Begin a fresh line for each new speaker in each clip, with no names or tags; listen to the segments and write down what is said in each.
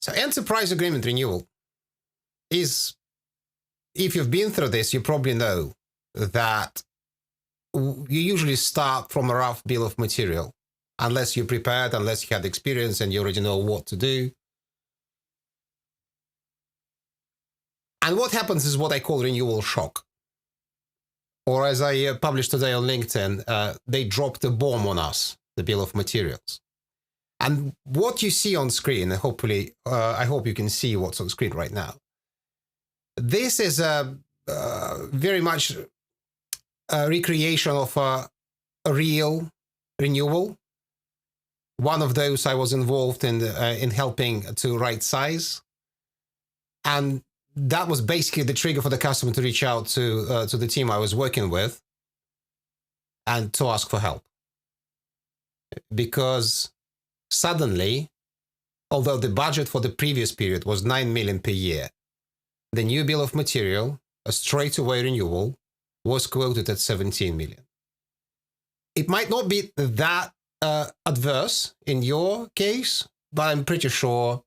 So enterprise agreement renewal is, if you've been through this, you probably know that you usually start from a rough bill of material, unless you're prepared, unless you had experience and you already know what to do. And what happens is what I call renewal shock. Or as I published today on LinkedIn, they dropped a bomb on us, the bill of materials. And what you see on screen, hopefully, I hope you can see what's on screen right now. This is very much a recreation of a real renewal. One of those I was involved in helping to right-size. And that was basically the trigger for the customer to reach out to the team I was working with and to ask for help. Because suddenly, although the budget for the previous period was 9 million per year, the new bill of material, a straightaway renewal, was quoted at 17 million. It might not be that adverse in your case, but I'm pretty sure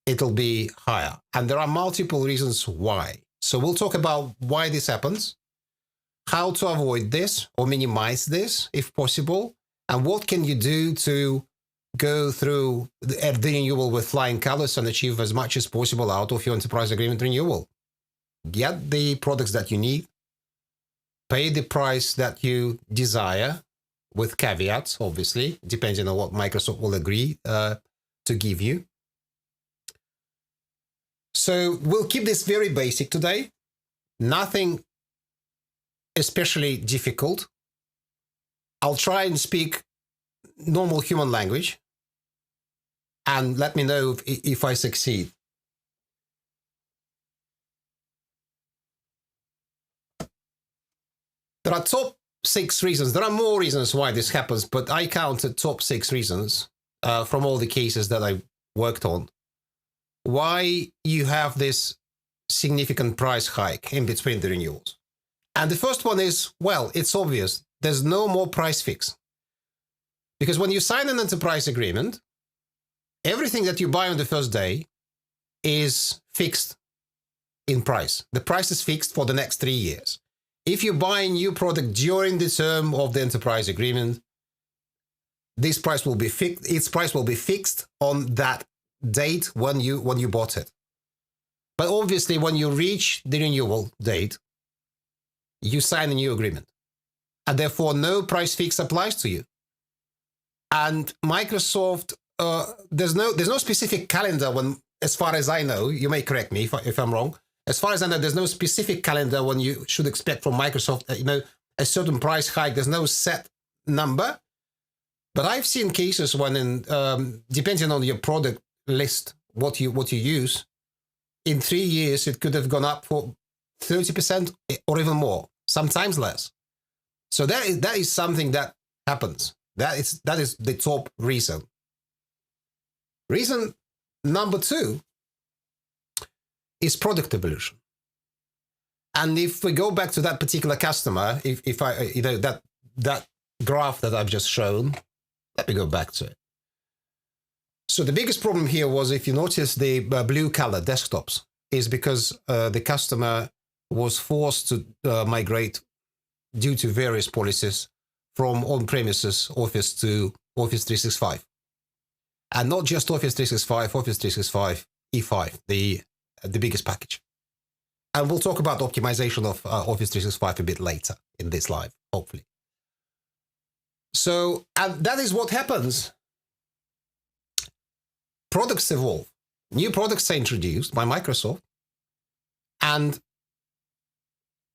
it'll be higher. And there are multiple reasons why. So we'll talk about why this happens, how to avoid this or minimize this if possible, and what can you do to go through the renewal with flying colors and achieve as much as possible out of your enterprise agreement renewal. Get the products that you need, pay the price that you desire, with caveats, obviously, depending on what Microsoft will agree to give you. So we'll keep this very basic today. Nothing especially difficult. I'll try and speak normal human language and let me know if I succeed. There are top 6 reasons. There are more reasons why this happens, but I counted top 6 reasons from all the cases that I worked on why you have this significant price hike in between the renewals. And the first one is, well, it's obvious. There's no more price fix. Because when you sign an enterprise agreement, everything that you buy on the first day is fixed in price. The price is fixed for the next 3 years. If you buy a new product during the term of the enterprise agreement, this price will be fixed. Its price will be fixed on that date when you bought it. But obviously, when you reach the renewal date, you sign a new agreement, and therefore no price fix applies to you. And Microsoft, there's no specific calendar when, as far as I know, you may correct me if I'm wrong. As far as I know, there's no specific calendar when you should expect from Microsoft, a certain price hike. There's no set number. But I've seen cases when, depending on your product list, what you use, in 3 years it could have gone up for 30% or even more, sometimes less. So that is something that happens. That is the top reason. Reason number 2 is product evolution. And if we go back to that particular customer, if I, that graph that I've just shown, let me go back to it. So the biggest problem here was, if you notice the blue color desktops, is because the customer was forced to migrate due to various policies from on-premises Office to Office 365. And not just Office 365, Office 365 E5, the biggest package. And we'll talk about optimization of Office 365 a bit later in this live, hopefully. So, and that is what happens. Products evolve. New products are introduced by Microsoft. And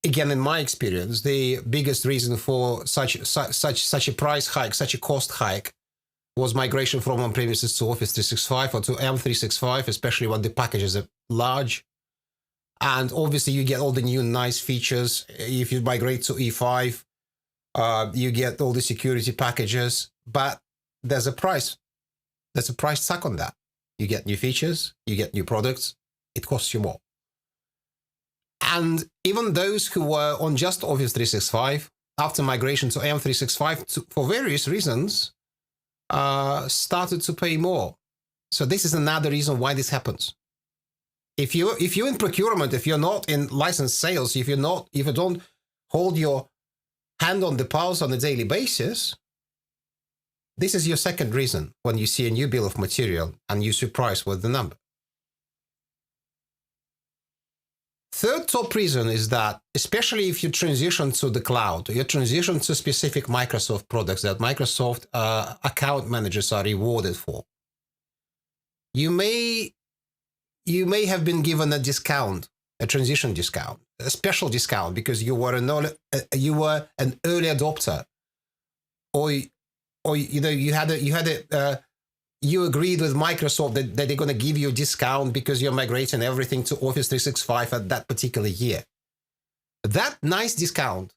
again, in my experience, the biggest reason for such a price hike, such a cost hike, was migration from on-premises to Office 365 or to M365, especially when the packages are large. And obviously, you get all the new nice features. If you migrate to E5, you get all the security packages, but there's a price. There's a price tag on that. You get new features, you get new products, it costs you more. And even those who were on just Office 365, after migration to M365, for various reasons, started to pay more So this is another reason why this happens. If you're in procurement, if you're not in licensed sales, if you don't hold your hand on the pulse on a daily basis, this is your second reason when you see a new bill of material and you're surprised with the number. Third top reason is that, especially if you transition to the cloud, you transition to specific Microsoft products that Microsoft account managers are rewarded for. You may have been given a discount, a transition discount, a special discount because you were an early adopter, or you agreed with Microsoft that they're going to give you a discount because you're migrating everything to Office 365 at that particular year. That nice discount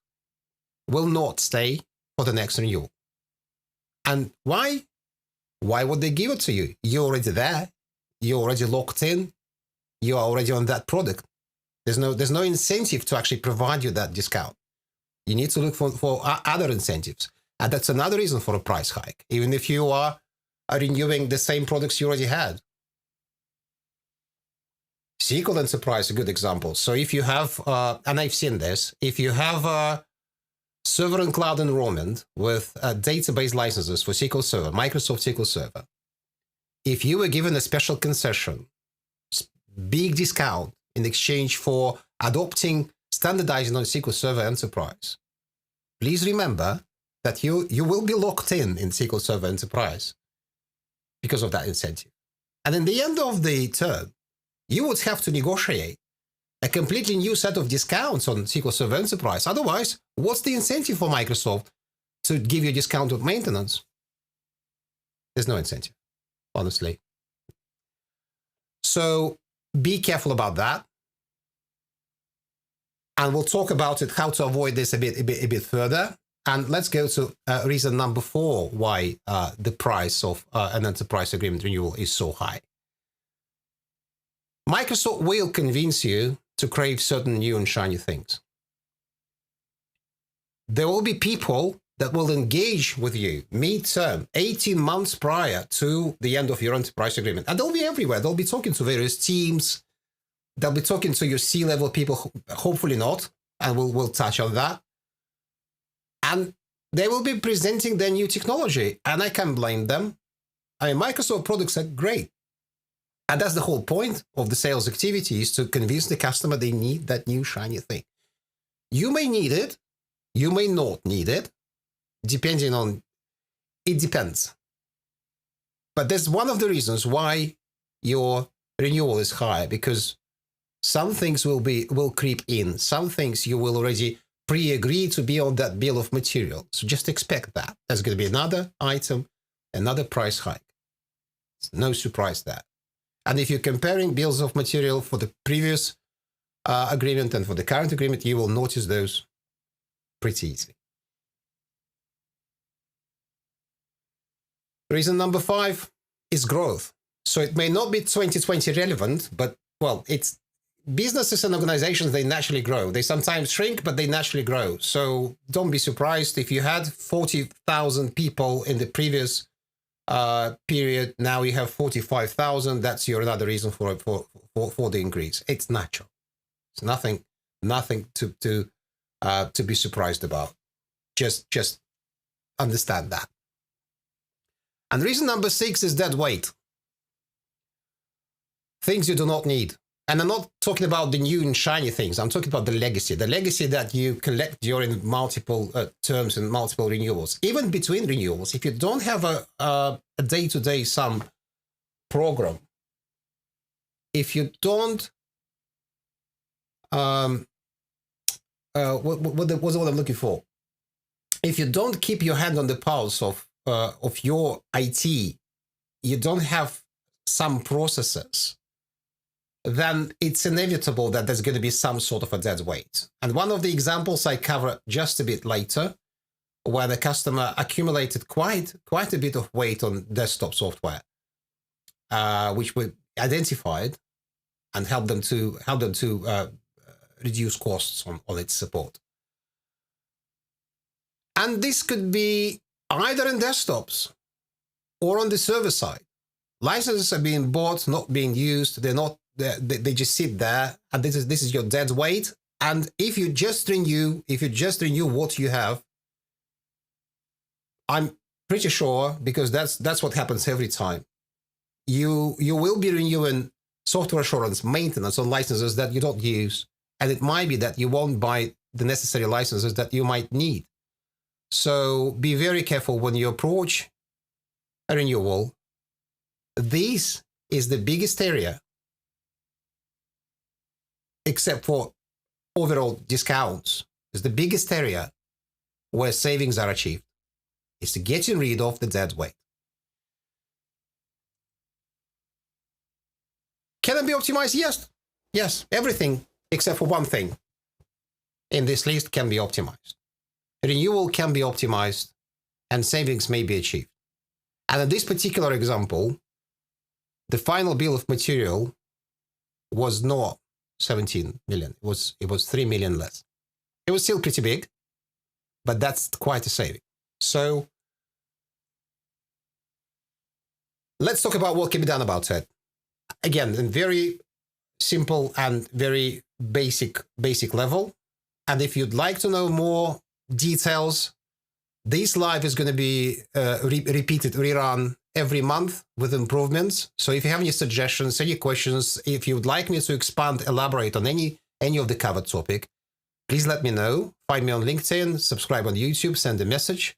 will not stay for the next renewal. And why? Why would they give it to you? You're already there. You're already locked in. You're already on that product. There's no incentive to actually provide you that discount. You need to look for other incentives. And that's another reason for a price hike, even if you are renewing the same products you already had. SQL Enterprise is a good example. So if you have, and I've seen this, if you have a server and cloud enrollment with database licenses for SQL Server, Microsoft SQL Server, if you were given a special concession, big discount in exchange for adopting, standardizing on SQL Server Enterprise, please remember that you will be locked in SQL Server Enterprise because of that incentive. And in the end of the term, you would have to negotiate a completely new set of discounts on SQL Server Enterprise. Otherwise, what's the incentive for Microsoft to give you a discount with maintenance? There's no incentive, honestly. So be careful about that. And we'll talk about it, how to avoid this a bit further. And let's go to reason number 4, why the price of an enterprise agreement renewal is so high. Microsoft will convince you to crave certain new and shiny things. There will be people that will engage with you mid-term, 18 months prior to the end of your enterprise agreement. And they'll be everywhere. They'll be talking to various teams. They'll be talking to your C-level people, hopefully not, and we'll touch on that. And they will be presenting their new technology, and I can't blame them. I mean, Microsoft products are great. And that's the whole point of the sales activity, is to convince the customer they need that new shiny thing. You may need it, you may not need it, depending on, it depends. But that's one of the reasons why your renewal is high, because some things will creep in. Some things you will already pre-agree to be on that bill of material. So just expect that. There's going to be another item, another price hike. It's no surprise there. And if you're comparing bills of material for the previous agreement and for the current agreement, you will notice those pretty easily. Reason number 5 is growth. So it may not be 2020 relevant, but, well, it's businesses and organizations, they naturally grow. They sometimes shrink, but they naturally grow. So don't be surprised if you had 40,000 people in the previous period. Now you have 45,000. That's another reason for the increase. It's natural. It's nothing to be surprised about. Just understand that. And reason number 6 is dead weight. Things you do not need. And I'm not talking about the new and shiny things. I'm talking about the legacy that you collect during multiple terms and multiple renewals. Even between renewals, if you don't have a day-to-day sum program, if you don't, what's the word I'm looking for? If you don't keep your hand on the pulse of your IT, you don't have some processes, then it's inevitable that there's going to be some sort of a dead weight. And one of the examples I cover just a bit later, where the customer accumulated quite a bit of weight on desktop software, which we identified and helped them to reduce costs on its support. And this could be either in desktops or on the server side. Licenses are being bought, not being used. They're not. They just sit there, and this is your dead weight. And if you just renew what you have, I'm pretty sure, because that's what happens every time. You will be renewing software assurance maintenance on licenses that you don't use, and it might be that you won't buy the necessary licenses that you might need. So be very careful when you approach a renewal. This is the biggest area, except for overall discounts, is the biggest area where savings are achieved. Is to getting rid of the dead weight. Can it be optimized? Yes. Yes, everything except for one thing in this list can be optimized. Renewal can be optimized and savings may be achieved. And in this particular example, the final bill of material was not 17 million. It was 3 million less. It was still pretty big, but that's quite a saving. So let's talk about what can be done about it. Again, in very simple and very basic level. And if you'd like to know more details, this live is going to be repeated, rerun every month with improvements. So if you have any suggestions, any questions, if you would like me to expand, elaborate on any of the covered topic, please let me know. Find me on LinkedIn, subscribe on YouTube, send a message,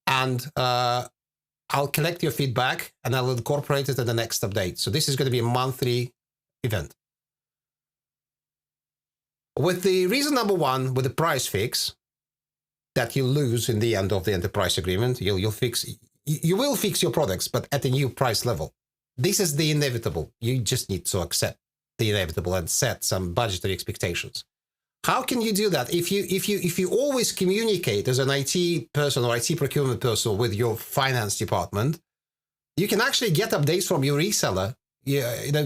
and I'll collect your feedback and I'll incorporate it in the next update. So this is going to be a monthly event. With the reason number one, with the price fix that you lose in the end of the enterprise agreement, you will fix your products, but at a new price level. This is the inevitable. You just need to accept the inevitable and set some budgetary expectations. How can you do that? If you always communicate as an IT person or IT procurement person with your finance department, you can actually get updates from your reseller.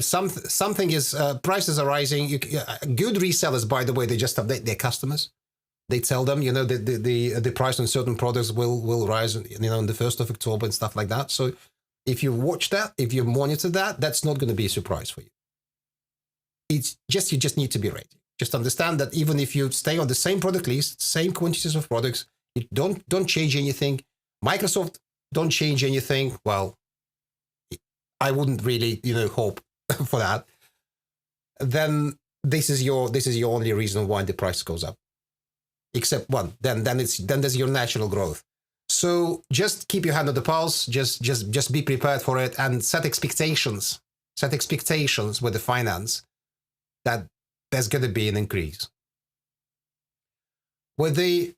Something is prices are rising. Good resellers, by the way, they just update their customers. They tell them, the price on certain products will rise, on the 1st of October and stuff like that. So if you watch that, if you monitor that, that's not going to be a surprise for you. You just need to be ready. Just understand that even if you stay on the same product list, same quantities of products, don't change anything. Microsoft don't change anything. Well, I wouldn't really, hope for that. Then this is your only reason why the price goes up. Except one, then there's your natural growth. So just keep your hand on the pulse. Just be prepared for it and set expectations. Set expectations with the finance that there's going to be an increase. With the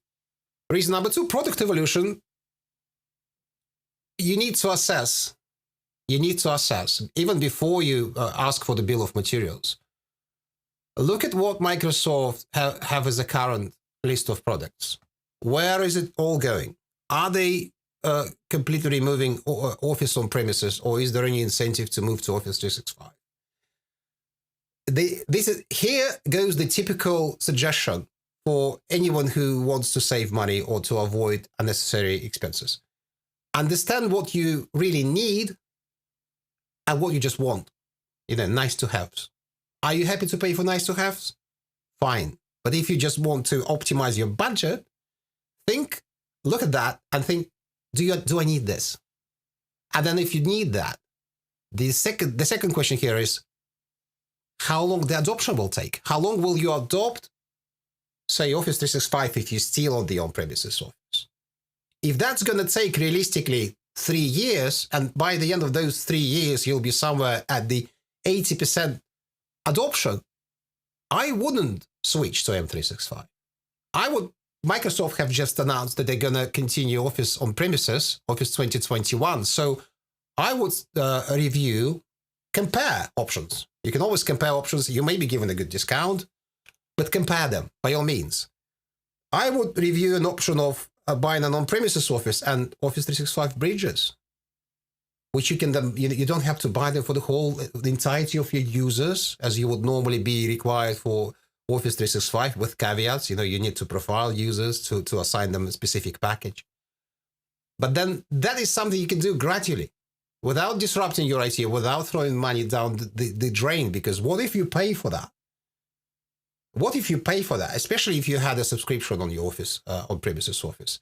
reason number two, product evolution, you need to assess, even before you ask for the bill of materials. Look at what Microsoft have as a current list of products. Where is it all going? Are they completely removing Office on premises, or is there any incentive to move to Office 365? Here goes the typical suggestion for anyone who wants to save money or to avoid unnecessary expenses. Understand what you really need and what you just want. Nice to haves. Are you happy to pay for nice to haves? Fine. But if you just want to optimize your budget, look at that and think, do I need this? And then if you need that, the second question here is, how long the adoption will take. How long will you adopt, say, Office 365 if you still on the on-premises Office? If that's going to take realistically 3 years, and by the end of those 3 years, you'll be somewhere at the 80% adoption, I wouldn't switch to M365. Microsoft have just announced that they're going to continue Office on-premises, Office 2021. So I would compare options. You can always compare options. You may be given a good discount, but compare them by all means. I would review an option of buying an on-premises Office and Office 365 bridges, which you can then, you don't have to buy them for the entirety of your users, as you would normally be required for Office 365 with caveats. You need to profile users to assign them a specific package. But then that is something you can do gradually. without disrupting your IT, without throwing money down the drain. Because what if you pay for that? What if you pay for that, especially if you had a subscription on your Office, on-premises Office?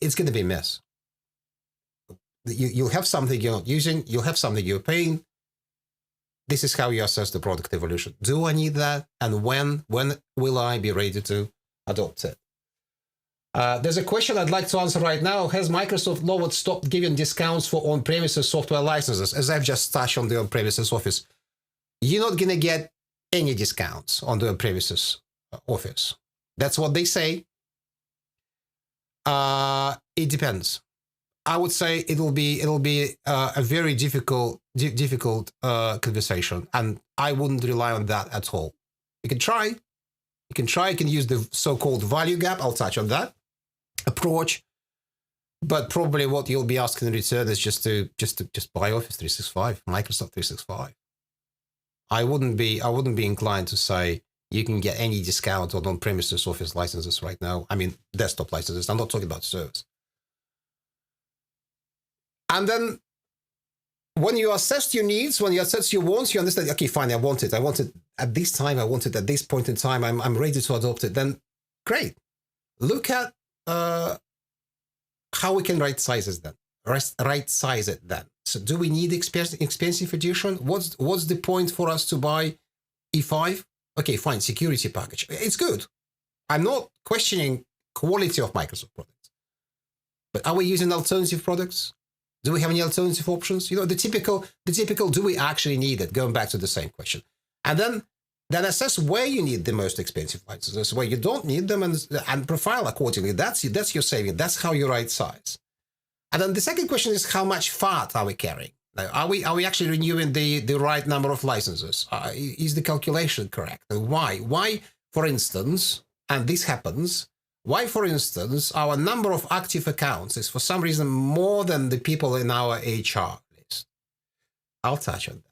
It's going to be a mess. You'll have something you're not using. You'll have something you're paying. This is how you assess the product evolution. Do I need that? And when will I be ready to adopt it? There's a question I'd like to answer right now. Has Microsoft Lowered stopped giving discounts for on-premises software licenses? As I've just touched on the on-premises Office, you're not going to get any discounts on the on-premises Office. That's what they say. It depends. I would say it'll be a very difficult conversation, and I wouldn't rely on that at all. You can try. You can use the so-called value gap. I'll touch on that approach, but probably what you'll be asking in return is just buy Office 365, Microsoft 365. I wouldn't be inclined to say you can get any discount on premises Office licenses right now. I mean, desktop licenses. I'm not talking about servers. And then when you assess your needs, when you assess your wants, you understand, okay, fine, I want it at this time, I want it at this point in time, I'm ready to adopt it, then great. Look at how we can right size it then. So do we need expensive edition? What's the point for us to buy E5? Okay, fine, security package. It's good. I'm not questioning quality of Microsoft products. But are we using alternative products? Do we have any alternative options? You know, the typical, do we actually need it? Going back to the same question. And then assess where you need the most expensive licenses, where you don't need them, and profile accordingly. That's your saving. That's how you right size. And then the second question is, how much fat are we carrying? Now, are we actually renewing the right number of licenses? Is the calculation correct? Why, for instance, and this happens, why, for instance, our number of active accounts is for some reason more than the people in our HR list? I'll touch on that.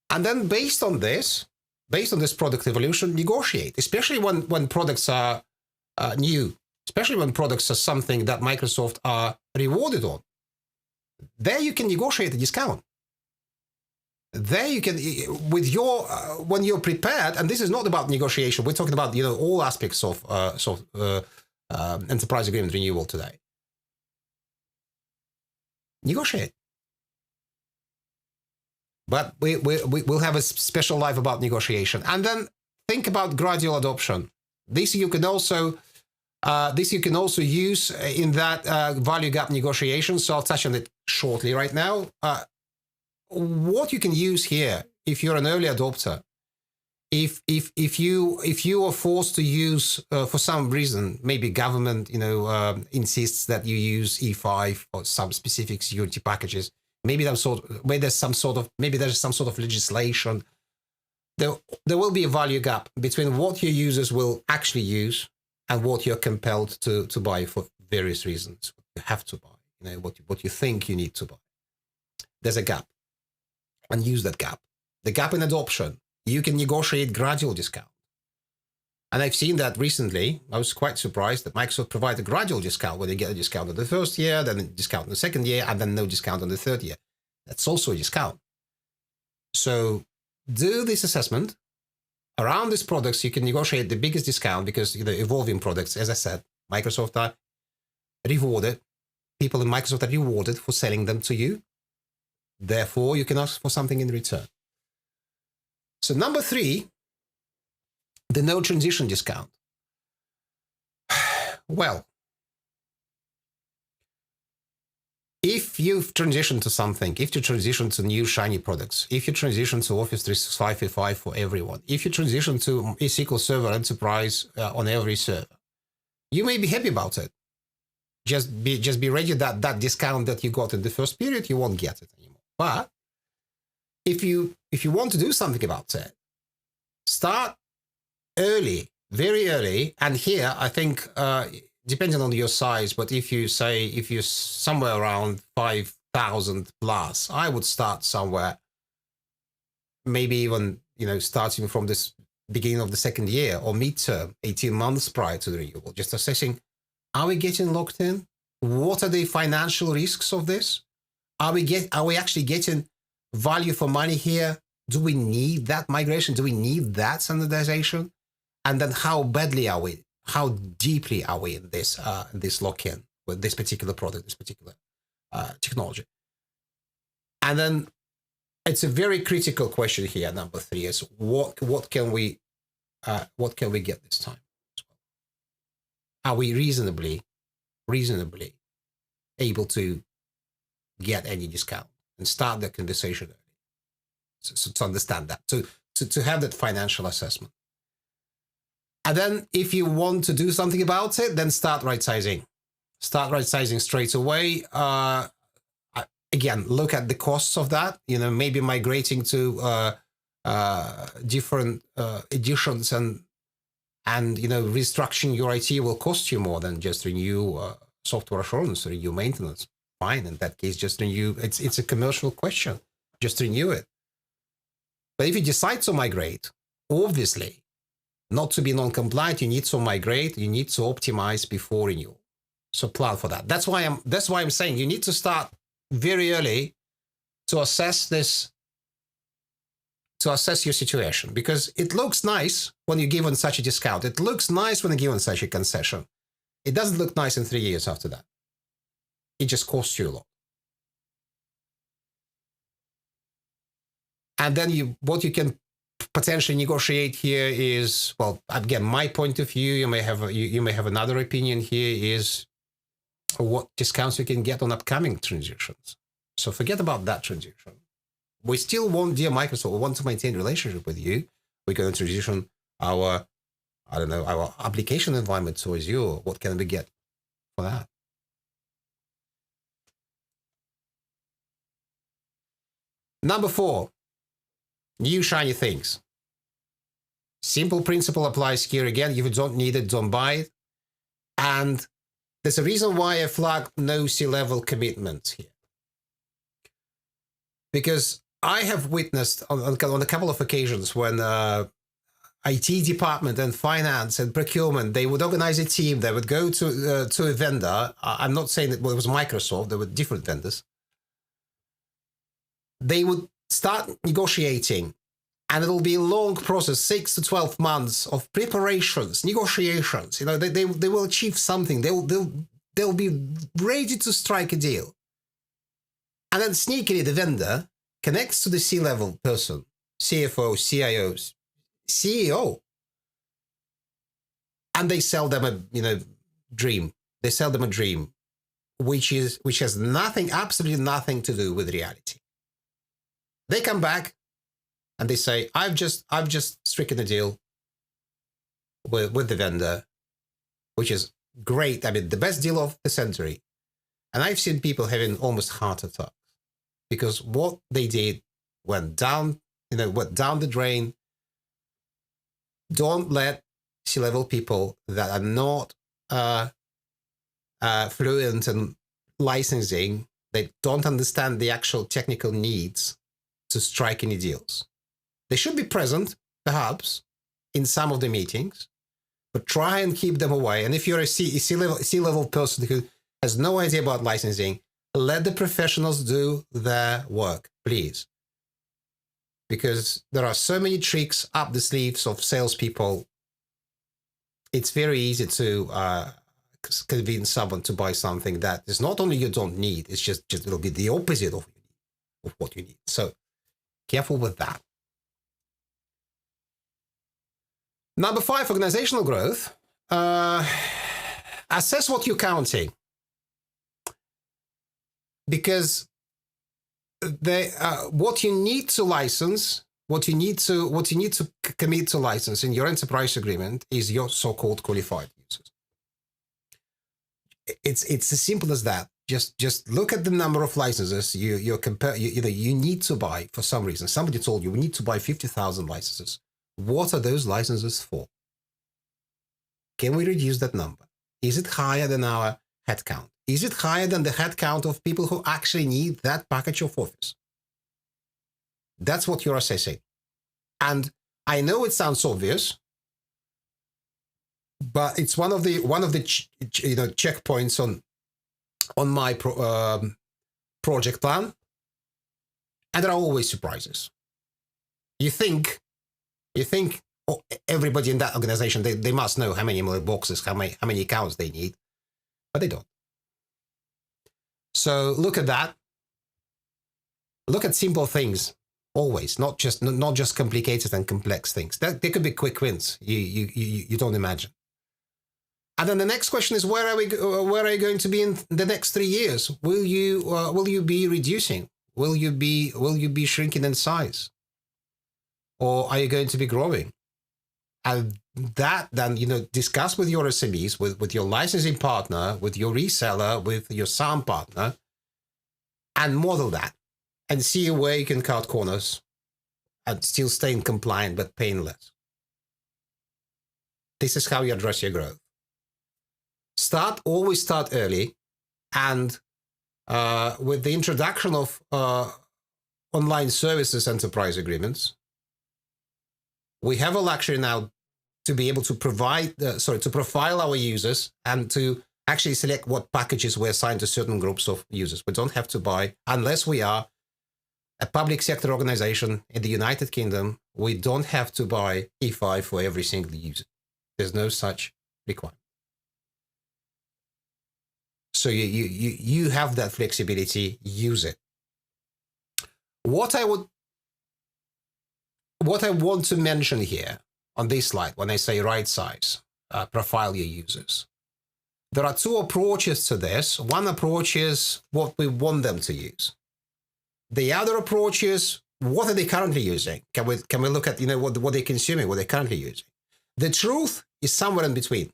And then based on this product evolution, negotiate, especially when products are new, especially when products are something that Microsoft are rewarded on. There you can negotiate a discount. There you can, with your when you're prepared, and this is not about negotiation. We're talking about all aspects of enterprise agreement renewal today. Negotiate, but we'll have a special live about negotiation, and then think about gradual adoption. This you can also use in that value gap negotiation. So I'll touch on it shortly right now. What you can use here, if you're an early adopter, if you are forced to use for some reason, maybe government insists that you use E5 or some specific security packages, maybe there's some sort of legislation. There will be a value gap between what your users will actually use and what you're compelled to buy for various reasons. You have to buy, what you think you need to buy. There's a gap. And use that gap. The gap in adoption. You can negotiate gradual discount. And I've seen that recently. I was quite surprised that Microsoft provided a gradual discount, where they get a discount on the first year, then a discount on the second year, and then no discount on the third year. That's also a discount. So do this assessment. Around these products, you can negotiate the biggest discount because evolving products, as I said, Microsoft are rewarded. People in Microsoft are rewarded for selling them to you. Therefore, you can ask for something in return. So number 3, the no transition discount. Well, if you've transitioned to something, if you transition to new shiny products, if you transition to Office 365 for everyone, if you transition to a SQL Server Enterprise on every server, you may be happy about it. Just be ready that discount that you got in the first period, you won't get it anymore. But if you want to do something about it, start early, very early. And here, I think, depending on your size, but if you're somewhere around 5,000 plus, I would start somewhere, maybe even, starting from this beginning of the second year or midterm, 18 months prior to the renewal, just assessing, are we getting locked in? What are the financial risks of this? Are we actually getting value for money here? Do we need that migration? Do we need that standardization? And then how badly are we? How deeply are we in this lock-in with this particular product, this particular technology? And then it's a very critical question here. Number 3 is what can we get this time? Are we reasonably able to get any discount and start the conversation early? So to understand that, to have that financial assessment. And then if you want to do something about it, then start right-sizing. Start right-sizing straight away. Again, look at the costs of that. Maybe migrating to different editions and restructuring your IT will cost you more than just renew software assurance or renew maintenance. Fine, in that case, just renew. It's a commercial question. Just renew it. But if you decide to migrate, obviously, not to be non-compliant, you need to migrate. You need to optimize before renewal. So plan for that. That's why I'm saying you need to start very early to assess this, to assess your situation, because it looks nice when you're given such a discount. It looks nice when you're given such a concession. It doesn't look nice in 3 years after that. It just costs you a lot. And then what you can potentially negotiate here is, well, again, my point of view, you may have another opinion here, is what discounts you can get on upcoming transitions. So forget about that transition. We still want, dear Microsoft, we want to maintain a relationship with you. We're going to transition our application environment to Azure. What can we get for that? Number 4, new shiny things. Simple principle applies here again. If you don't need it, don't buy it. And there's a reason why I flagged no C-level commitments here. Because I have witnessed on a couple of occasions when IT department and finance and procurement, they would organize a team, they would go to a vendor. I'm not saying that it was Microsoft, there were different vendors. They would start negotiating, and it'll be a long process, 6 to 12 months of preparations, negotiations. They will achieve something. They'll be ready to strike a deal. And then sneakily, the vendor connects to the C-level person, CFO, CIO, CEO, and they sell them a dream. They sell them a dream, which has nothing, absolutely nothing to do with reality. They come back and they say, I've just stricken a deal with the vendor, which is great. I mean, the best deal of the century. And I've seen people having almost heart attacks because what they did went down the drain. Don't let C-level people that are not fluent in licensing, they don't understand the actual technical needs to strike any deals. They should be present, perhaps, in some of the meetings, but try and keep them away. And if you're a C-level person who has no idea about licensing, let the professionals do their work, please. Because there are so many tricks up the sleeves of salespeople. It's very easy to convince someone to buy something that is not only you don't need, it's just it'll be the opposite of what you need. So careful with that. Number 5, organizational growth. Assess what you're counting. Because what you need to license, what you need to commit to license in your enterprise agreement is your so-called qualified users. It's as simple as that. Just look at the number of licenses you need to buy for some reason. Somebody told you we need to buy 50,000 licenses. What are those licenses for? Can we reduce that number? Is it higher than our headcount? Is it higher than the headcount of people who actually need that package of Office? That's what you're assessing. And I know it sounds obvious, but it's one of the checkpoints on my project plan, and there are always surprises. You think everybody in that organization, they must know how many boxes, how many accounts they need, but they don't. So look at that. Look at simple things always, not just complicated and complex things. They could be quick wins. You don't imagine. And then the next question is, where are you going to be in the next 3 years? Will you be reducing? Will you be shrinking in size? Or are you going to be growing? And that then, discuss with your SMEs, with your licensing partner, with your reseller, with your SAM partner, and model that and see where you can cut corners and still staying compliant but paying less. This is how you address your growth. Always start early, and with the introduction of online services enterprise agreements, we have a luxury now to be able to to profile our users and to actually select what packages we assign to certain groups of users. We don't have to buy, unless we are a public sector organization in the United Kingdom, we don't have to buy E5 for every single user. There's no such requirement. So you have that flexibility, use it. What I want to mention here on this slide, when I say right size, profile your users, there are two approaches to this. One approach is what we want them to use. The other approach is, what are they currently using? Can we look at what they're consuming, what they're currently using? The truth is somewhere in between.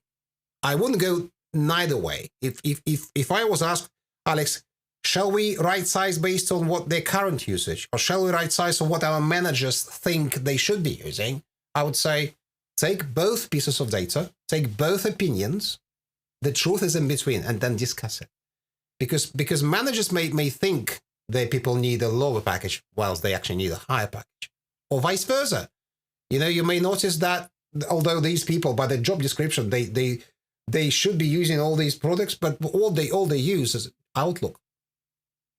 I wouldn't go neither way. If I was asked, Alex, shall we right size based on what their current usage, or shall we right size on what our managers think they should be using? I would say, take both pieces of data, take both opinions. The truth is in between, and then discuss it. Because managers may think their people need a lower package, whilst they actually need a higher package, or vice versa. You may notice that although these people, by their job description, they should be using all these products, but all they use is Outlook,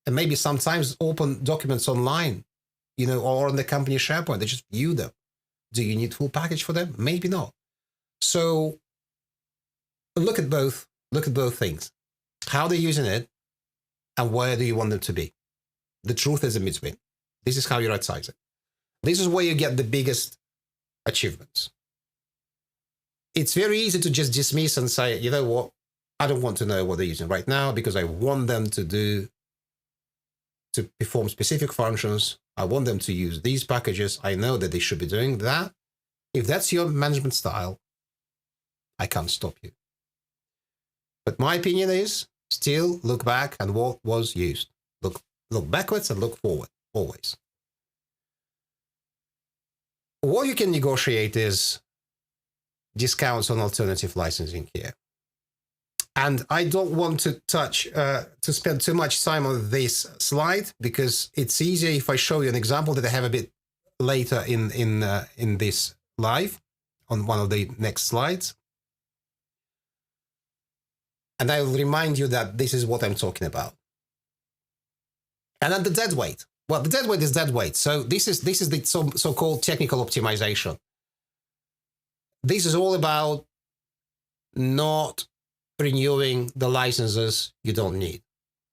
and maybe sometimes open documents online, or on the company SharePoint. They just view them. Do you need full package for them? Maybe not. So look at both things. How they're using it, and where do you want them to be? The truth is in between. This is how you right size it. This is where you get the biggest achievements. It's very easy to just dismiss and say, you know what, I don't want to know what they're using right now because I want them to perform specific functions. I want them to use these packages. I know that they should be doing that. If that's your management style, I can't stop you. But my opinion is, still look back and what was used. Look backwards and look forward, always. What you can negotiate is discounts on alternative licensing here. And I don't want to spend too much time on this slide, because it's easier if I show you an example that I have a bit later in this live on one of the next slides. And I will remind you that this is what I'm talking about. And then the dead weight. Well, the dead weight is dead weight. So this is the so-called technical optimization. This is all about not renewing the licenses you don't need.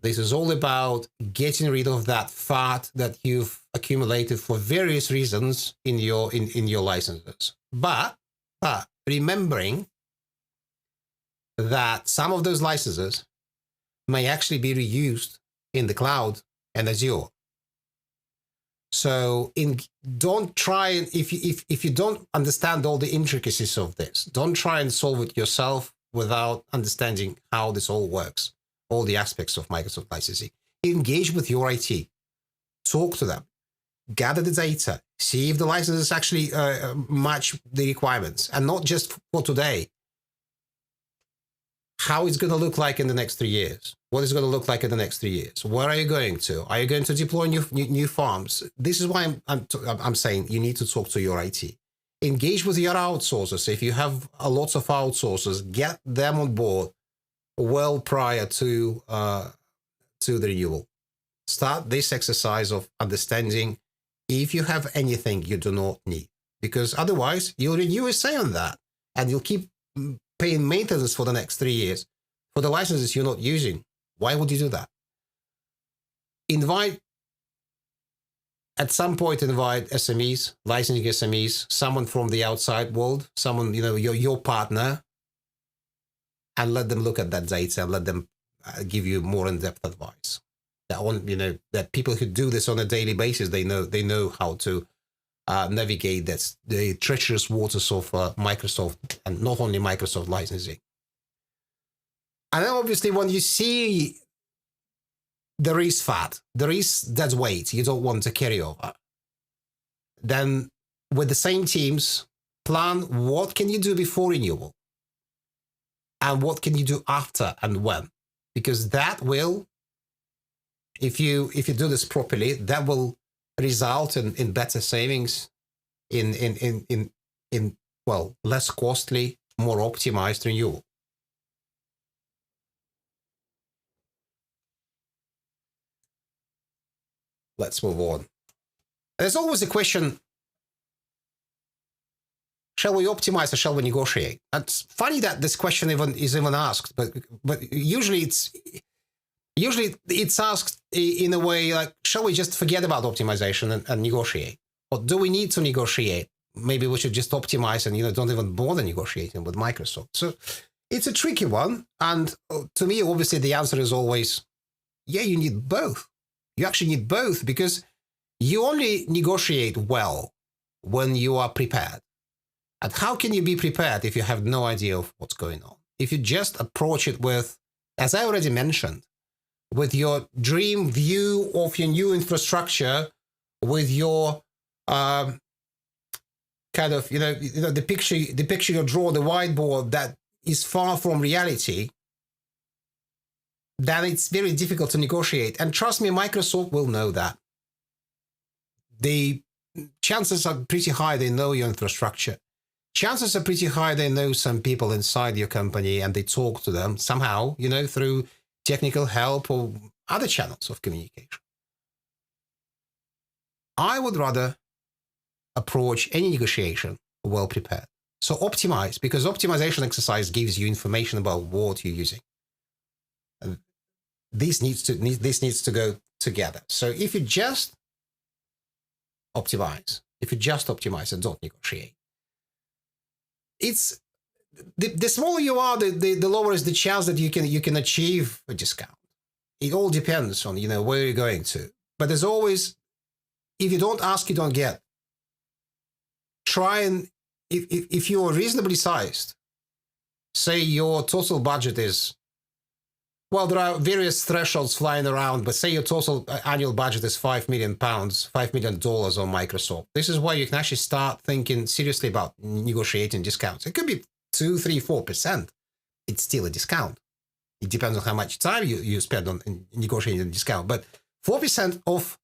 This is all about getting rid of that fat that you've accumulated for various reasons in your licenses. But remembering that some of those licenses may actually be reused in the cloud and Azure. So don't try, if you don't understand all the intricacies of this, don't try and solve it yourself without understanding how this all works, all the aspects of Microsoft licensing. Engage with your IT, talk to them, gather the data, see if the licenses actually match the requirements, and not just for today. How it's going to look like in the next 3 years. What is it going to look like in the next 3 years? Where are you going to? Are you going to deploy new farms? This is why I'm saying you need to talk to your IT. Engage with your outsourcers. If you have a lot of outsourcers, get them on board well prior to the renewal. start this exercise of understanding if you have anything you do not need, because otherwise you'll renew a say on that and you'll keep paying maintenance for the next 3 years for the licenses you're not using. Why would you do that? At some point, invite SMEs, licensing SMEs, someone from the outside world, someone, your partner, and let them look at that data and let them give you more in-depth advice. That people who do this on a daily basis, they know how to navigate the treacherous waters of Microsoft, and not only Microsoft licensing. And then obviously when you see there is fat, there is dead weight you don't want to carry over, then with the same teams, plan what can you do before renewal and what can you do after and when, because that will, if you do this properly, that will result in better savings, in less costly, more optimized renewal. Let's move on. There's always a question, shall we optimize or shall we negotiate? It's funny that this question is even asked, but usually it's asked in a way like, shall we just forget about optimization and negotiate? Or do we need to negotiate? Maybe we should just optimize and don't even bother negotiating with Microsoft. So it's a tricky one. And to me, obviously, the answer is always, yeah, you need both. You actually need both, because you only negotiate well when you are prepared. And how can you be prepared if you have no idea of what's going on? If you just approach it with, as I already mentioned, with your dream view of your new infrastructure, with your the picture you draw, the whiteboard that is far from reality, then it's very difficult to negotiate. And trust me, Microsoft will know that. The chances are pretty high they know your infrastructure. Chances are pretty high they know some people inside your company and they talk to them somehow, through technical help or other channels of communication. I would rather approach any negotiation well prepared. So optimize, because optimization exercise gives you information about what you're using. This needs to go together. So if you just optimize and don't negotiate, it's the smaller you are, the lower is the chance that you can achieve a discount. It all depends on where you're going to. But there's always, if you don't ask, you don't get. Try and if you are reasonably sized, say your total budget is, well, there are various thresholds flying around, but say your total annual budget is £5 million, $5 million on Microsoft. This is where you can actually start thinking seriously about negotiating discounts. It could be 2, 3, 4%. It's still a discount. It depends on how much time you spend on negotiating a discount. But 4% of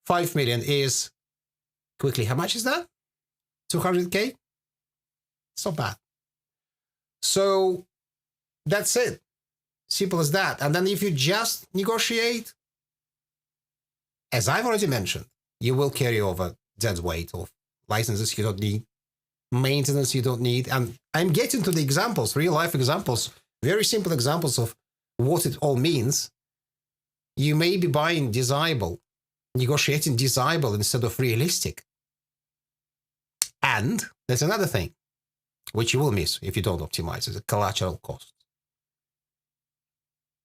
5 million is, quickly, how much is that? 200K? It's not bad. So that's it. Simple as that. And then if you just negotiate, as I've already mentioned, you will carry over dead weight of licenses you don't need, maintenance you don't need. And I'm getting to the examples, real life examples, very simple examples of what it all means. You may be buying desirable, negotiating desirable instead of realistic. And there's another thing, which you will miss if you don't optimize, is a collateral cost.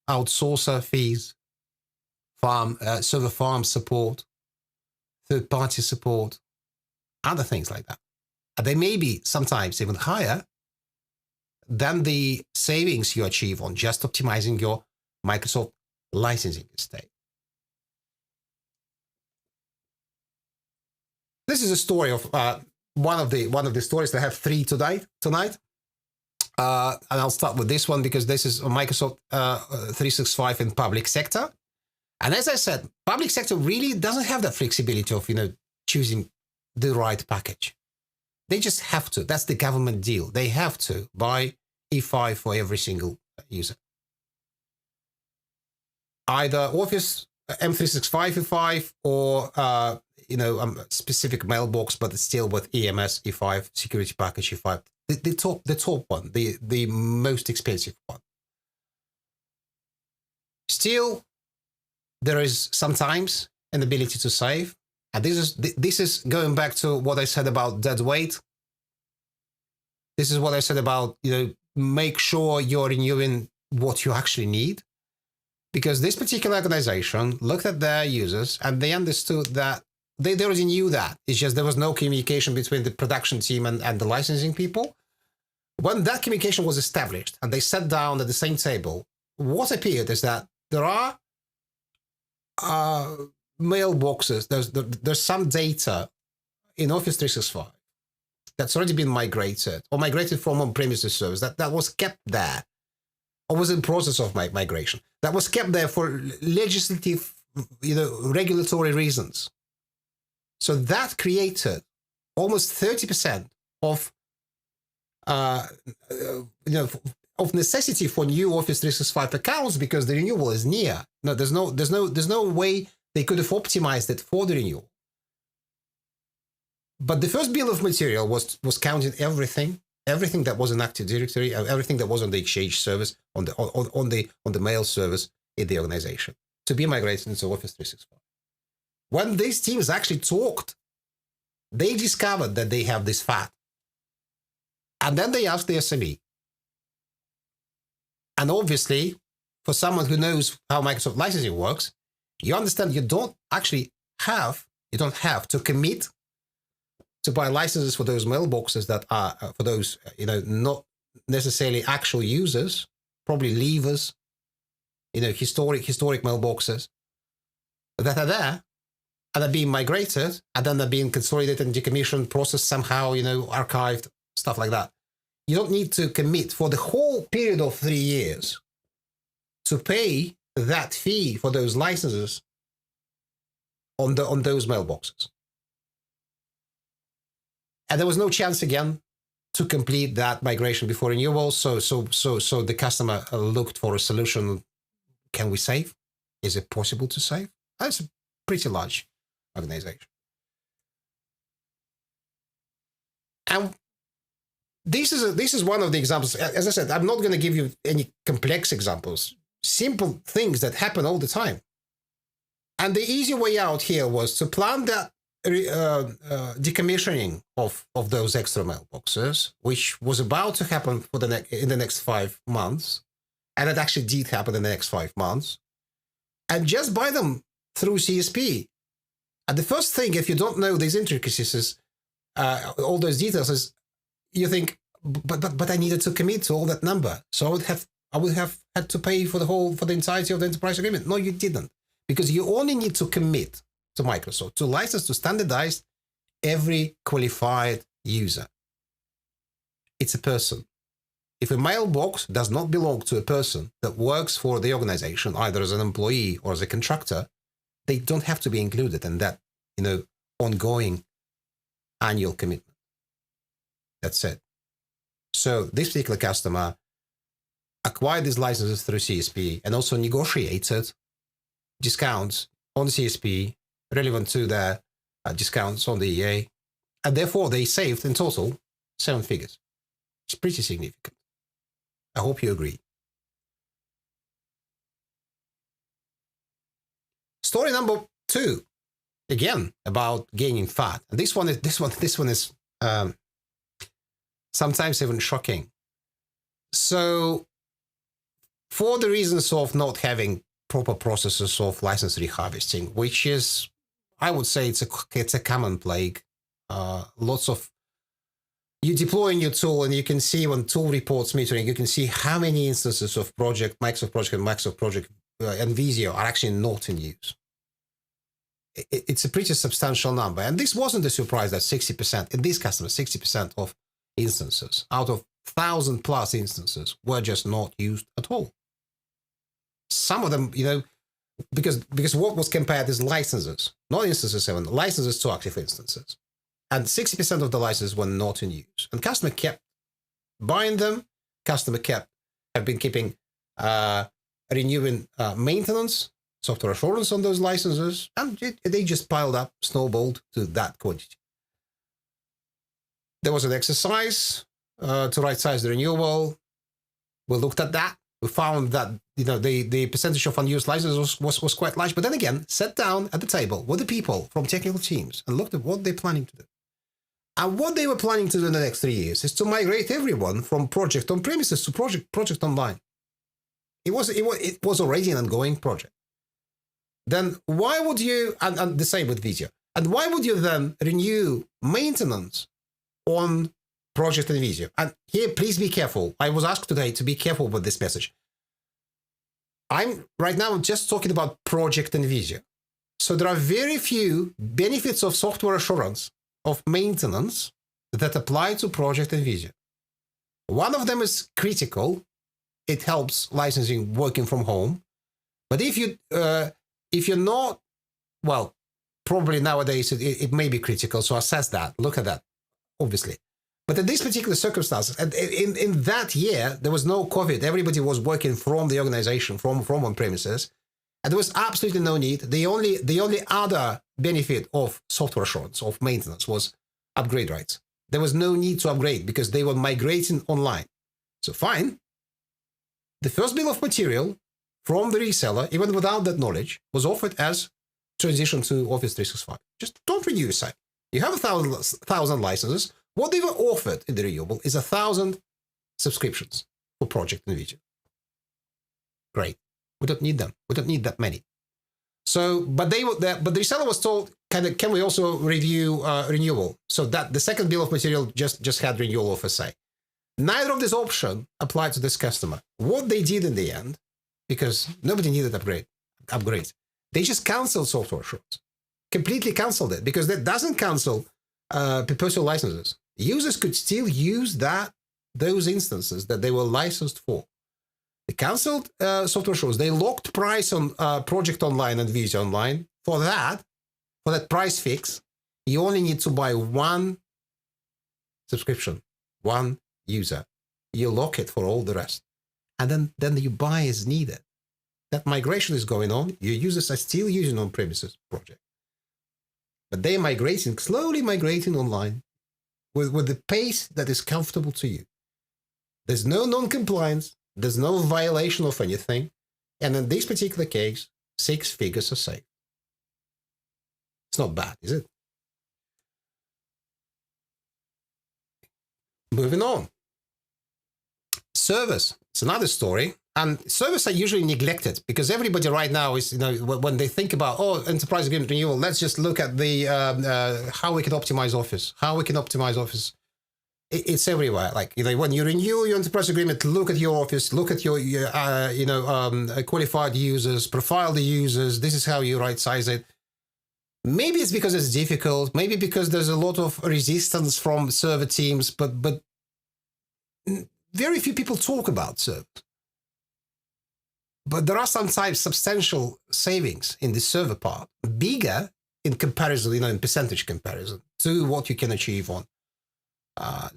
Outsourcer fees, server farm support, third-party support, other things like that. And they may be sometimes even higher than the savings you achieve on just optimizing your Microsoft licensing estate. This is a story of one of the stories. I have 3 tonight. And I'll start with this one because this is Microsoft 365 in public sector. And as I said, public sector really doesn't have that flexibility of, choosing the right package. They just have to. That's the government deal. They have to buy E5 for every single user. Either Office M365 or specific mailbox, but it's still with EMS E5 security package E5. The top one, the most expensive one. Still, there is sometimes an ability to save, and this is going back to what I said about dead weight. This is what I said about make sure you're renewing what you actually need. Because this particular organization looked at their users and they understood that they already knew that. It's just there was no communication between the production team and the licensing people. When that communication was established and they sat down at the same table, what appeared is that there are mailboxes, there's some data in Office 365 that's already been migrated or migrated from on-premises service that was kept there or was in process of migration. That was kept there for legislative, regulatory reasons. So that created almost 30% of, of necessity for new Office 365 accounts because the renewal is near. No, there's no way they could have optimized it for the renewal. But the first bill of material was counting everything that was in Active Directory, everything that was on the Exchange service, on the mail service in the organization to be migrated into Office 365. When these teams actually talked, they discovered that they have this fat. And then they asked the SME. And obviously, for someone who knows how Microsoft licensing works, you understand you don't have to commit to buy licenses for those mailboxes that are for those, not necessarily actual users, probably leavers, historic mailboxes that are there and are being migrated and then they're being consolidated and decommissioned, processed somehow, archived, stuff like that. You don't need to commit for the whole period of 3 years to pay that fee for those licenses on those mailboxes. And there was no chance again to complete that migration before renewal. So the customer looked for a solution. Can we save? Is it possible to save? That's a pretty large organization. And this is one of the examples. As I said, I'm not going to give you any complex examples. Simple things that happen all the time. And the easy way out here was to plan that decommissioning of those extra mailboxes, which was about to happen in the next 5 months, and it actually did happen in the next 5 months, and just buy them through CSP. And the first thing, if you don't know these intricacies, is all those details, is you think, but I needed to commit to all that number, so I would have had to pay for the entirety of the enterprise agreement. No, you didn't, because you only need to commit to Microsoft to license, to standardize every qualified user. It's a person. If a mailbox does not belong to a person that works for the organization, either as an employee or as a contractor, they don't have to be included in that, ongoing annual commitment. That's it. So this particular customer acquired these licenses through CSP and also negotiated discounts on the CSP relevant to their discounts on the EA, and therefore they saved in total 7 figures. It's pretty significant. I hope you agree. Story number 2, again about gaining fat, and this one is sometimes even shocking. So, for the reasons of not having proper processes of license reharvesting, which is, I would say, it's a common plague. Lots of you deploy a new tool, and you can see when tool reports metering, you can see how many instances of Microsoft Project and Microsoft Project and Visio are actually not in use. It's a pretty substantial number, and this wasn't a surprise that 60% in these customers, 60% of instances out of 1,000+ instances were just not used at all. Some of them, because what was compared is licenses, not instances, licenses to active instances. And 60% of the licenses were not in use. And customer kept buying them. Customer have been keeping renewing maintenance software assurance on those licenses, and they just piled up, snowballed to that quantity. There was an exercise to right-size the renewal. We looked at that. We found that the percentage of unused licenses was quite large. But then again, sat down at the table with the people from technical teams and looked at what they're planning to do. And what they were planning to do in the next 3 years is to migrate everyone from project on premises to project online. It was already an ongoing project. Then why would you, and the same with Visio, and why would you then renew maintenance on project in Visio? And here, please be careful. I was asked today to be careful with this message. I'm right now just talking about project in Visio. So there are very few benefits of software assurance of maintenance that apply to project in Visio. One of them is critical. It helps licensing working from home. But if you're not, well, probably nowadays it may be critical. So assess that, look at that, obviously. But in these particular circumstances, and in that year, there was no COVID. Everybody was working from the organization, from on premises. And there was absolutely no need. The only other benefit of software assurance, of maintenance, was upgrade rights. There was no need to upgrade because they were migrating online. So fine. The first bill of material from the reseller, even without that knowledge, was offered as transition to Office 365. Just don't renew your site. You have 1,000 licenses. What they were offered in the renewable is 1,000 subscriptions for project in Visio. Great. We don't need them. We don't need that many. So, but the reseller was told, can we also review renewal? So that the second bill of material just had renewal of SA. Neither of this option applied to this customer. What they did in the end, because nobody needed upgrades, they just canceled software assurance, completely canceled it, because that doesn't cancel perpetual licenses. Users could still use those instances that they were licensed for. They canceled software assurance. They locked price on Project Online and Visio Online. For that price fix, you only need to buy one subscription, one user. You lock it for all the rest. And then you buy as needed. That migration is going on. Your users are still using on-premises project. But they're slowly migrating online with the pace that is comfortable to you. There's no non-compliance. There's no violation of anything. And in this particular case, 6 figures are saved. It's not bad, is it? Moving on. Servers. It's another story. And servers are usually neglected because everybody right now is, when they think about, enterprise agreement renewal, let's just look at the how we can optimize Office, It's everywhere. Like, when you renew your enterprise agreement, look at your Office, look at your qualified users, profile the users. This is how you right size it. Maybe it's because it's difficult. Maybe because there's a lot of resistance from server teams, but very few people talk about servers. But there are sometimes substantial savings in the server part, bigger in comparison, in percentage comparison to what you can achieve on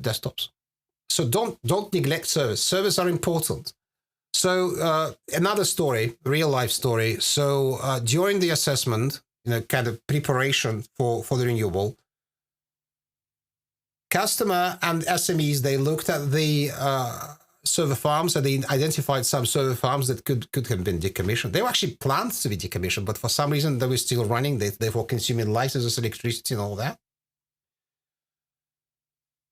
desktops. So don't neglect servers. Servers are important. So another story, real life story. So during the assessment, kind of preparation for the renewal, customer and SMEs, they looked at the server farms, and they identified some server farms that could have been decommissioned. They were actually planned to be decommissioned, but for some reason they were still running. Therefore consuming licenses, electricity, and all that.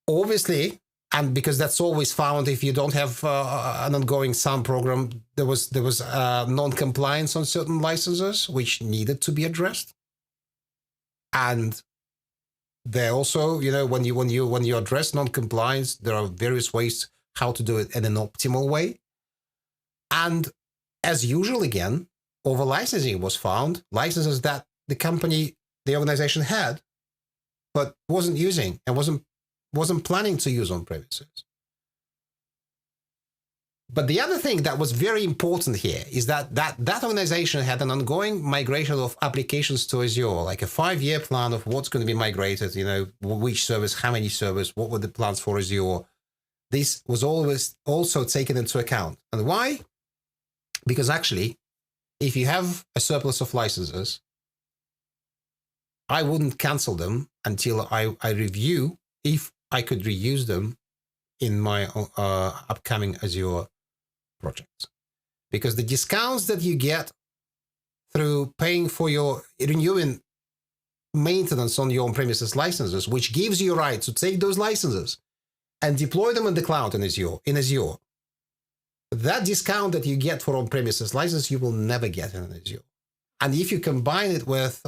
Obviously, and because that's always found if you don't have an ongoing SAM program, there was non-compliance on certain licenses which needed to be addressed. And there also, when you address non-compliance, there are various ways how to do it in an optimal way. And as usual, again, over licensing was found, licenses that the organization had, but wasn't using and wasn't planning to use on premises. But the other thing that was very important here is that organization had an ongoing migration of applications to Azure, like a 5-year plan of what's going to be migrated, which servers, how many servers, what were the plans for Azure. This was always also taken into account. And why? Because actually, if you have a surplus of licenses, I wouldn't cancel them until I review if I could reuse them in my upcoming Azure projects. Because the discounts that you get through paying for your renewing maintenance on your on-premises licenses, which gives you right to take those licenses and deploy them in the cloud in Azure. That discount that you get for on-premises license, you will never get in Azure. And if you combine it with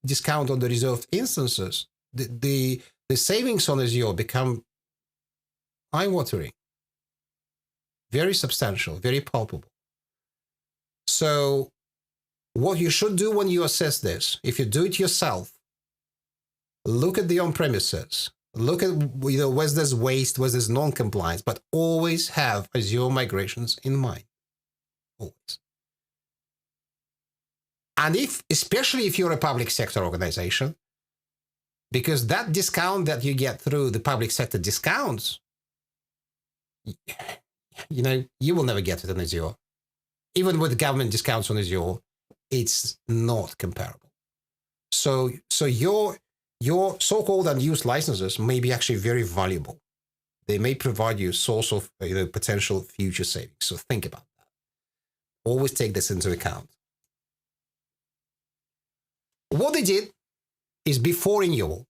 discount on the reserved instances, the savings on Azure become eye-watering, very substantial, very palpable. So what you should do when you assess this, if you do it yourself, look at the on-premises, look at where there's waste, where there's non-compliance, but always have Azure migrations in mind, always. And especially if you're a public sector organization, because that discount that you get through the public sector discounts, you will never get it in Azure. Even with government discounts on Azure, it's not comparable. So your so-called unused licenses may be actually very valuable. They may provide you a source of potential future savings. So think about that. Always take this into account. What they did is before renewal,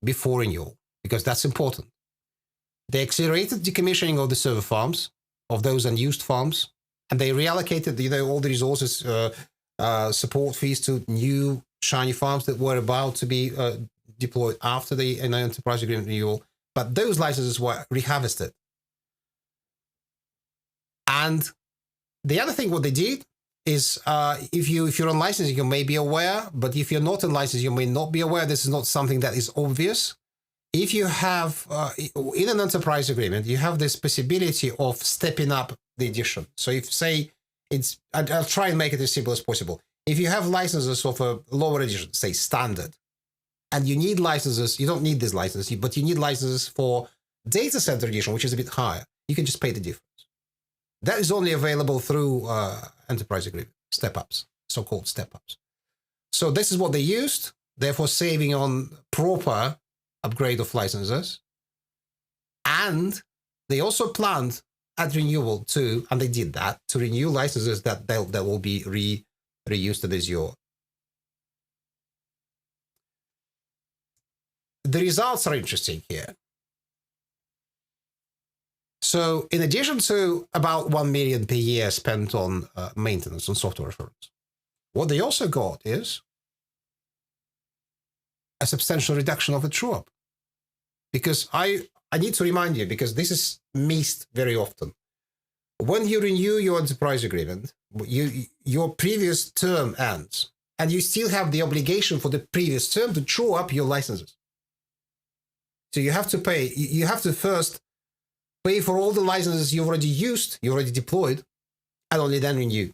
because that's important. They accelerated decommissioning of the server farms, of those unused farms, and they reallocated all the resources, support fees to new shiny farms that were about to be deployed after the enterprise agreement renewal. But those licenses were reharvested. And the other thing what they did is if you're on licensing, you may be aware, but if you're not on license, you may not be aware. This is not something that is obvious. If you have, in an enterprise agreement, you have this possibility of stepping up the edition. So if, say, I'll try and make it as simple as possible. If you have licenses of a lower edition, say standard, and you need licenses, you don't need this license, but you need licenses for data center edition, which is a bit higher, you can just pay the difference. That is only available through enterprise agreement, step-ups, so-called step-ups. So this is what they used, therefore saving on proper upgrade of licenses. And they also planned at renewal too, and they did that, to renew licenses that will be reused in Azure. The results are interesting here. So in addition to about 1 million per year spent on maintenance on software assurance, what they also got is a substantial reduction of the true-up. Because I need to remind you, because this is missed very often. When you renew your enterprise agreement, your previous term ends, and you still have the obligation for the previous term to true up your licenses. So you have to pay, you have to first pay for all the licenses you already used, you already deployed, and only then renew.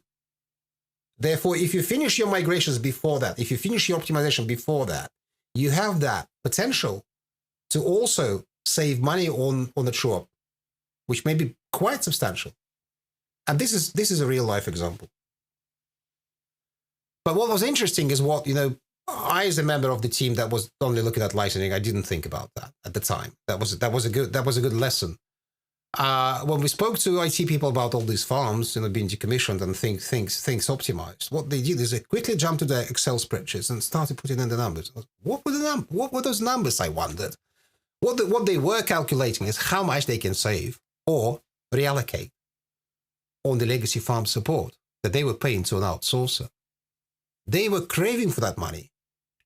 Therefore, if you finish your migrations before that, if you finish your optimization before that, you have that potential to also save money on the true-up, which may be quite substantial. And this is a real-life example. But what was interesting is what, I, as a member of the team that was only looking at licensing, I didn't think about that at the time. That was a good lesson. When we spoke to IT people about all these farms, being decommissioned and things optimized, what they did is they quickly jumped to their Excel spreadsheets and started putting in the numbers. What were those numbers? I wondered. What they were calculating is how much they can save or reallocate on the legacy farm support that they were paying to an outsourcer. They were craving for that money,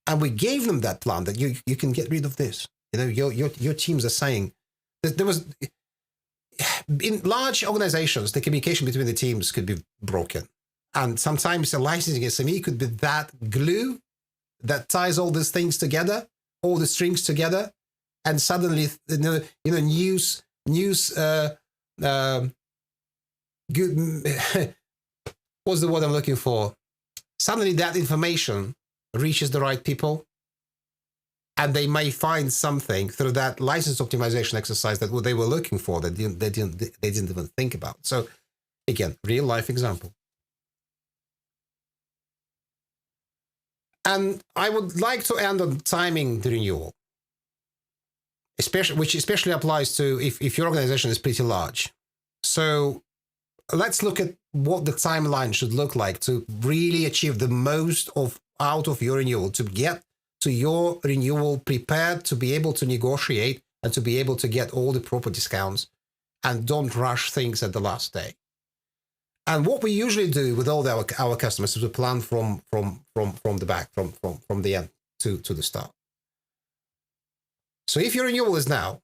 and we gave them that plan that you can get rid of this. Your teams are saying that there was. In large organizations, the communication between the teams could be broken. And sometimes a licensing SME could be that glue that ties all these things together, all the strings together. And suddenly, news, good, what's the word I'm looking for? Suddenly that information reaches the right people, and they may find something through that license optimization exercise that what they were looking for that they didn't even think about. So again, real life example. And I would like to end on timing the renewal, which especially applies to if your organization is pretty large. So let's look at what the timeline should look like to really achieve the most out of your renewal, to get to your renewal prepared, to be able to negotiate and to be able to get all the proper discounts, and don't rush things at the last day. And what we usually do with all our customers is we plan from the back, from the end to the start. So if your renewal is now,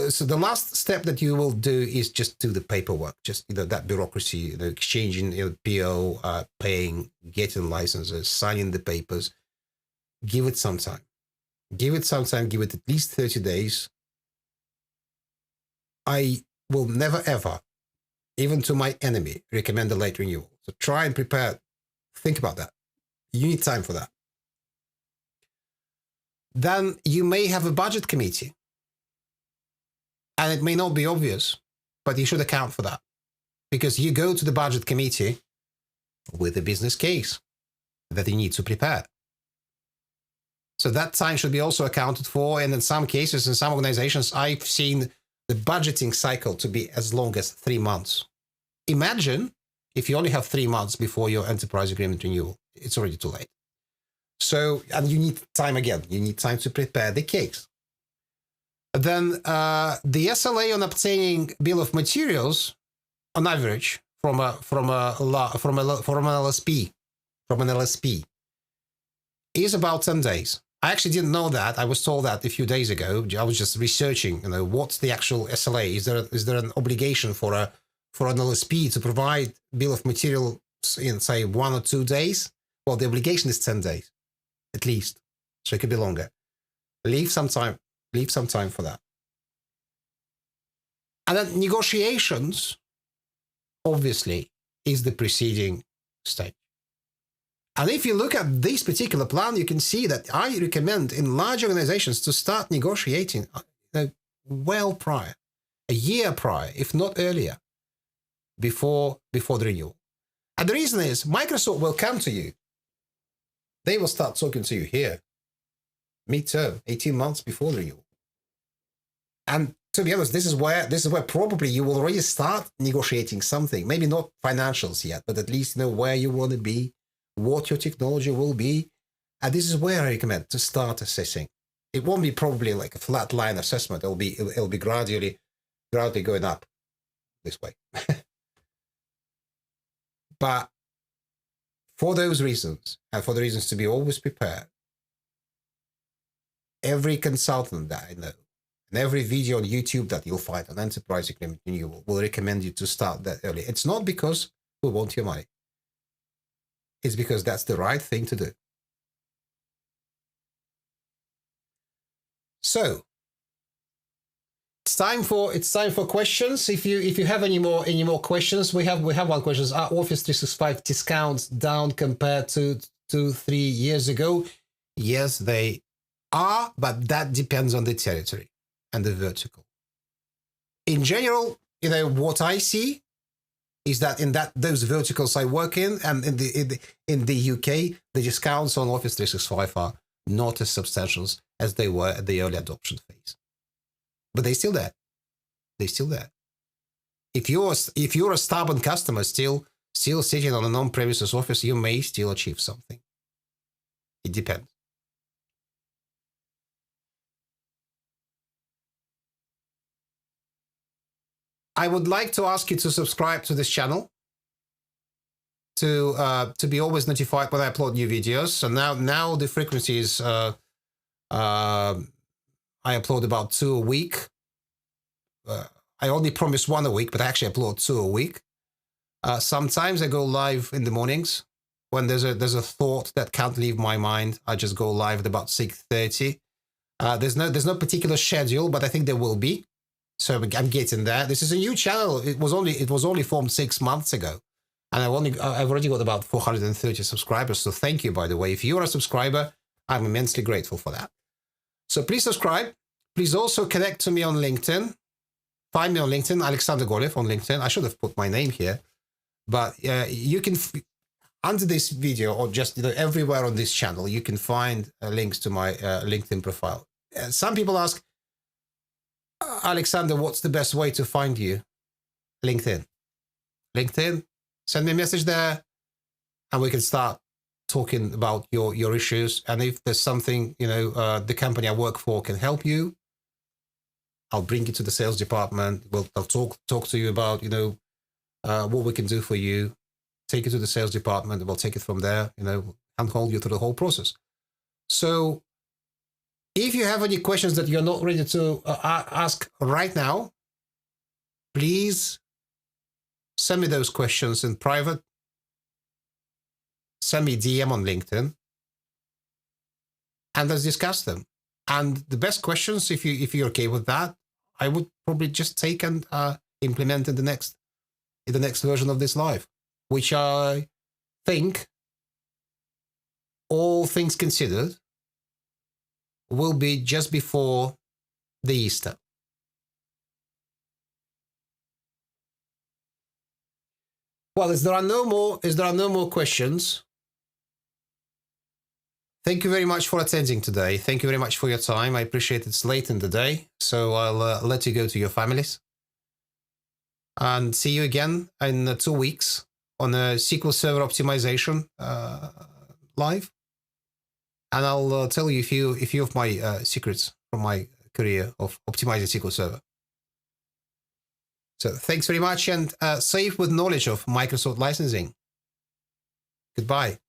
so the last step that you will do is just do the paperwork, just that bureaucracy, exchanging PO, paying, getting licenses, signing the papers. Give it some time. Give it some time. Give it at least 30 days. I will never ever, even to my enemy, recommend a late renewal. So try and prepare. Think about that. You need time for that. Then you may have a budget committee. And it may not be obvious, but you should account for that. Because you go to the budget committee with a business case that you need to prepare. So that time should be also accounted for. And in some cases, in some organizations, I've seen the budgeting cycle to be as long as 3 months. Imagine if you only have 3 months before your enterprise agreement renewal. It's already too late. So, and you need time again. You need time to prepare the case. Then the SLA on obtaining bill of materials, on average, from an LSP, is about 10 days. I actually didn't know that. I was told that a few days ago. I was just researching, what's the actual SLA? Is there an obligation for an LSP to provide bill of material in, say, 1 or 2 days? Well, the obligation is 10 days, at least. So it could be longer. Leave some time for that. And then negotiations, obviously, is the preceding stage. And if you look at this particular plan, you can see that I recommend in large organizations to start negotiating well prior, a year prior, if not earlier, before the renewal. And the reason is Microsoft will come to you. They will start talking to you here, midterm, 18 months before the renewal. And to be honest, this is where probably you will already start negotiating something. Maybe not financials yet, but at least where you want to be, what your technology will be. And this is where I recommend to start assessing. It won't be probably like a flat line assessment. It'll be gradually going up this way. But for those reasons, and for the reasons to be always prepared, every consultant that I know, and every video on YouTube that you'll find on enterprise agreement renewal will recommend you to start that early. It's not because we want your money. It's because that's the right thing to do. So it's time for questions. If you have any more questions, we have one question. Are Office 365 discounts down compared to 2-3 years ago? Yes, they are, but that depends on the territory and the vertical. In general, what I see is that in those verticals I work in, and in the UK, the discounts on Office 365 are not as substantial as they were at the early adoption phase. But they're still there. They're still there. If you're a stubborn customer still sitting on an on-premises Office, you may still achieve something. It depends. I would like to ask you to subscribe to this channel to be always notified when I upload new videos. So now the frequency is I upload about 2 a week. I only promise 1 a week, but I actually upload 2 a week. Sometimes I go live in the mornings when there's a thought that can't leave my mind. I just go live at about 6:30. There's no particular schedule, but I think there will be. So I'm getting there. This is a new channel. It was only formed 6 months ago, and I've already got about 430 subscribers. So thank you, by the way. If you're a subscriber, I'm immensely grateful for that. So please subscribe. Please also connect to me on LinkedIn. Find me on LinkedIn, Alexander Golev on LinkedIn. I should have put my name here, but you can. under this video, or just everywhere on this channel, you can find links to my LinkedIn profile. Some people ask, Alexander, what's the best way to find you? LinkedIn. LinkedIn, send me a message there, and we can start talking about your issues. And if there's something, the company I work for can help you, I'll bring you to the sales department. I'll talk to you about, what we can do for you. Take you to the sales department, and we'll take it from there, and hold you through the whole process. So if you have any questions that you're not ready to ask right now, please send me those questions in private. Send me a DM on LinkedIn, and let's discuss them. And the best questions, if you're okay with that, I would probably just take and implement in the next version of this live, which I think, all things considered, will be just before the Easter. Well, as there are no more questions, thank you very much for attending today. Thank you very much for your time. I appreciate it's late in the day, so I'll let you go to your families. And see you again in 2 weeks on a SQL Server optimization live. And I'll tell you a few of my secrets from my career of optimizing SQL Server. So thanks very much, and save with knowledge of Microsoft licensing. Goodbye.